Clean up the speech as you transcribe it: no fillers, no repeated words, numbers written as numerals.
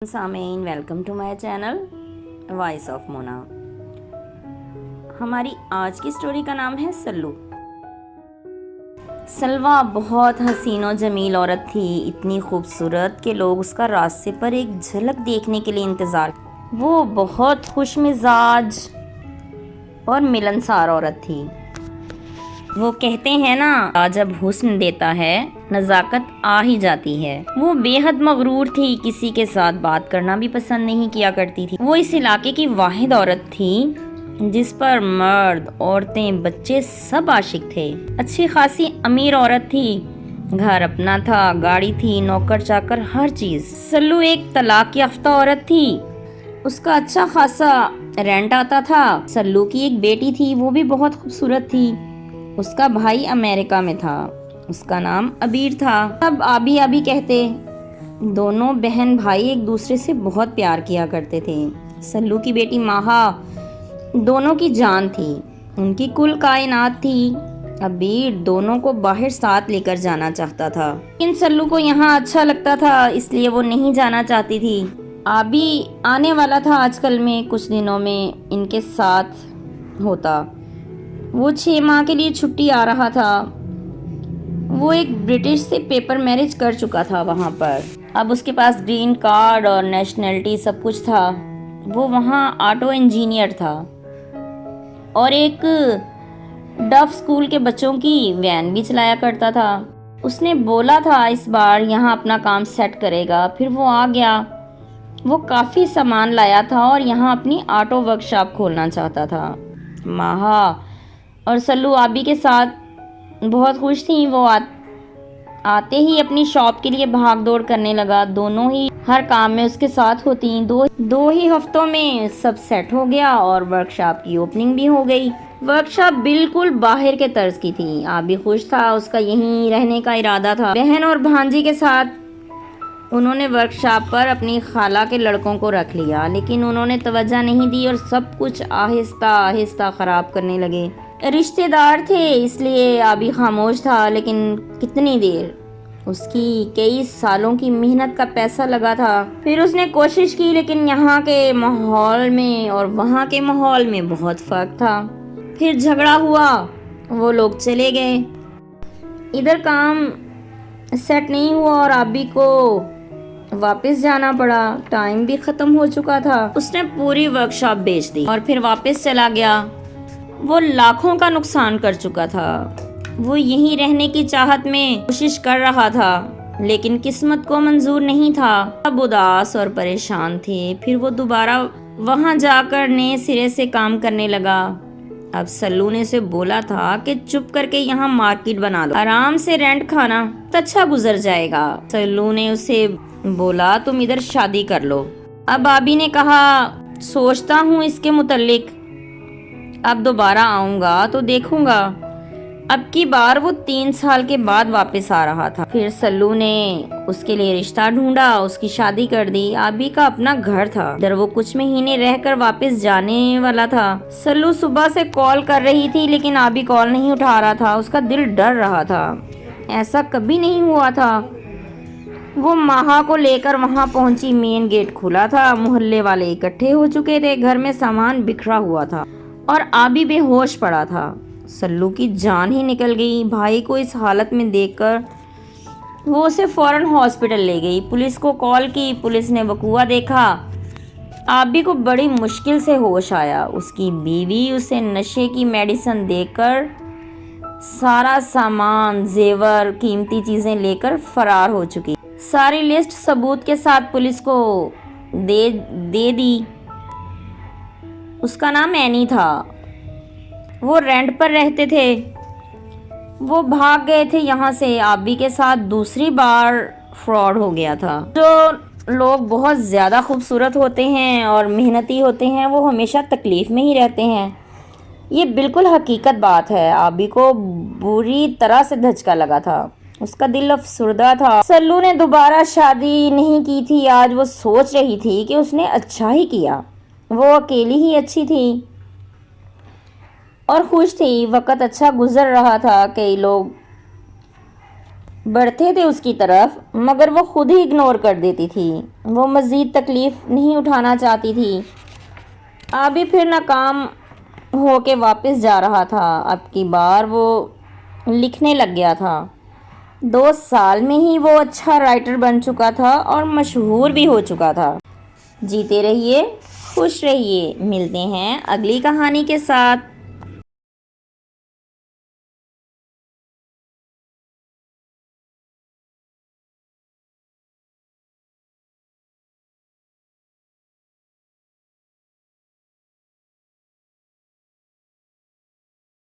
سامعین، welcome to my channel voice of Mona. ہماری آج کی سٹوری کا نام ہے سلو۔ سلوہ بہت حسین و جمیل عورت تھی، اتنی خوبصورت کہ لوگ اس کا راستے پر ایک جھلک دیکھنے کے لیے انتظار۔ وہ بہت خوش مزاج اور ملنسار عورت تھی۔ وہ کہتے ہیں نا، جب حسن دیتا ہے نزاکت آ ہی جاتی ہے۔ وہ بے حد مغرور تھی، کسی کے ساتھ بات کرنا بھی پسند نہیں کیا کرتی تھی۔ وہ اس علاقے کی واحد عورت تھی جس پر مرد، عورتیں، بچے سب عاشق تھے۔ اچھی خاصی امیر عورت تھی، گھر اپنا تھا، گاڑی تھی، نوکر چاکر، ہر چیز۔ سلو ایک طلاق یافتہ عورت تھی، اس کا اچھا خاصا رینٹ آتا تھا۔ سلو کی ایک بیٹی تھی، وہ بھی بہت خوبصورت تھی۔ اس کا بھائی امریکہ میں تھا، اس کا نام عبیر تھا۔ سب آبی آبی کہتے۔ دونوں بہن بھائی ایک دوسرے سے بہت پیار کیا کرتے تھے۔ سلو کی بیٹی ماہا دونوں کی جان تھی، ان کی کل کائنات تھی۔ عبیر دونوں کو باہر ساتھ لے کر جانا چاہتا تھا، لیکن سلو کو یہاں اچھا لگتا تھا، اس لیے وہ نہیں جانا چاہتی تھی۔ آبی آنے والا تھا آج کل میں، کچھ دنوں میں ان کے ساتھ ہوتا۔ وہ 6 ماہ کے لیے چھٹی آ رہا تھا۔ وہ ایک برٹش سے پیپر میرج کر چکا تھا وہاں پر۔ اب اس کے پاس گرین کارڈ اور نیشنلٹی سب کچھ تھا۔ وہ وہاں آٹو انجینئر تھا اور ایک ڈف اسکول کے بچوں کی وین بھی چلایا کرتا تھا۔ اس نے بولا تھا اس بار یہاں اپنا کام سیٹ کرے گا، پھر وہ آ گیا۔ وہ کافی سامان لایا تھا اور یہاں اپنی آٹو ورک شاپ کھولنا چاہتا تھا۔ ماہا اور سلو آبی کے ساتھ بہت خوش تھیں۔ وہ آتے ہی اپنی شاپ کے لیے بھاگ دوڑ کرنے لگا، دونوں ہی ہر کام میں اس کے ساتھ ہوتی۔ دو ہی ہفتوں میں سب سیٹ ہو گیا اور ورک شاپ کی اوپننگ بھی ہو گئی۔ ورک شاپ بالکل باہر کے طرز کی تھی۔ آبی خوش تھا، اس کا یہیں رہنے کا ارادہ تھا۔ بہن اور بھانجی کے ساتھ انہوں نے ورک شاپ پر اپنی خالہ کے لڑکوں کو رکھ لیا، لیکن انہوں نے توجہ نہیں دی اور سب کچھ آہستہ آہستہ خراب کرنے لگے۔ رشتے دار تھے اس لیے آبی خاموش تھا، لیکن کتنی دیر؟ اس کی کئی سالوں کی محنت کا پیسہ لگا تھا۔ پھر اس نے کوشش کی، لیکن یہاں کے ماحول میں اور وہاں کے ماحول میں بہت فرق تھا۔ پھر جھگڑا ہوا، وہ لوگ چلے گئے۔ ادھر کام سیٹ نہیں ہوا اور آبی کو واپس جانا پڑا۔ ٹائم بھی ختم ہو چکا تھا۔ اس نے پوری ورک شاپ بیچ دی اور پھر واپس چلا گیا۔ وہ لاکھوں کا نقصان کر چکا تھا۔ وہ یہیں رہنے کی چاہت میں کوشش کر رہا تھا، لیکن قسمت کو منظور نہیں تھا۔ سب اداس اور پریشان تھے۔ پھر وہ دوبارہ وہاں جا کر نئے سرے سے کام کرنے لگا۔ اب سلو نے اسے بولا تھا کہ چپ کر کے یہاں مارکیٹ بنا لو، آرام سے رینٹ کھانا تو اچھا گزر جائے گا۔ سلو نے اسے بولا تم ادھر شادی کر لو۔ اب آبی نے کہا سوچتا ہوں اس کے متعلق، اب دوبارہ آؤں گا تو دیکھوں گا۔ اب کی بار وہ 3 سال کے بعد واپس آ رہا تھا۔ پھر سلو نے اس کے لیے رشتہ ڈھونڈا، اس کی شادی کر دی۔ آبی کا اپنا گھر تھا، ادھر وہ کچھ مہینے رہ کر واپس جانے والا تھا۔ سلو صبح سے کال کر رہی تھی، لیکن آبی کال نہیں اٹھا رہا تھا۔ اس کا دل ڈر رہا تھا، ایسا کبھی نہیں ہوا تھا۔ وہ ماہا کو لے کر وہاں پہنچی، مین گیٹ کھلا تھا، محلے والے اکٹھے ہو چکے تھے، گھر میں سامان بکھرا ہوا تھا اور آبی بے ہوش پڑا تھا۔ سلو کی جان ہی نکل گئی۔ بھائی کو اس حالت میں دیکھ کر وہ اسے فوراً ہاسپٹل لے گئی۔ پولیس کو کال کی، پولیس نے وقوع دیکھا۔ آبی کو بڑی مشکل سے ہوش آیا۔ اس کی بیوی اسے نشے کی میڈیسن دے کر سارا سامان، زیور، قیمتی چیزیں لے کر فرار ہو چکی۔ ساری لسٹ ثبوت کے ساتھ پولیس کو دے دی۔ اس کا نام اینی تھا، وہ رینٹ پر رہتے تھے۔ وہ بھاگ گئے تھے یہاں سے۔ آبی کے ساتھ دوسری بار فراڈ ہو گیا تھا۔ جو لوگ بہت زیادہ خوبصورت ہوتے ہیں اور محنتی ہوتے ہیں، وہ ہمیشہ تکلیف میں ہی رہتے ہیں۔ یہ بالکل حقیقت بات ہے۔ آبی کو بری طرح سے دھچکا لگا تھا، اس کا دل افسردہ تھا۔ سلو نے دوبارہ شادی نہیں کی تھی۔ آج وہ سوچ رہی تھی کہ اس نے اچھا ہی کیا، وہ اکیلی ہی اچھی تھی اور خوش تھی۔ وقت اچھا گزر رہا تھا۔ کئی لوگ بڑھتے تھے اس کی طرف، مگر وہ خود ہی اگنور کر دیتی تھی۔ وہ مزید تکلیف نہیں اٹھانا چاہتی تھی۔ ابھی پھر ناکام ہو کے واپس جا رہا تھا۔ اب کی بار وہ لکھنے لگ گیا تھا۔ 2 سال میں ہی وہ اچھا رائٹر بن چکا تھا اور مشہور بھی ہو چکا تھا۔ جیتے رہیے، خوش رہیے۔ ملتے ہیں اگلی کہانی کے ساتھ۔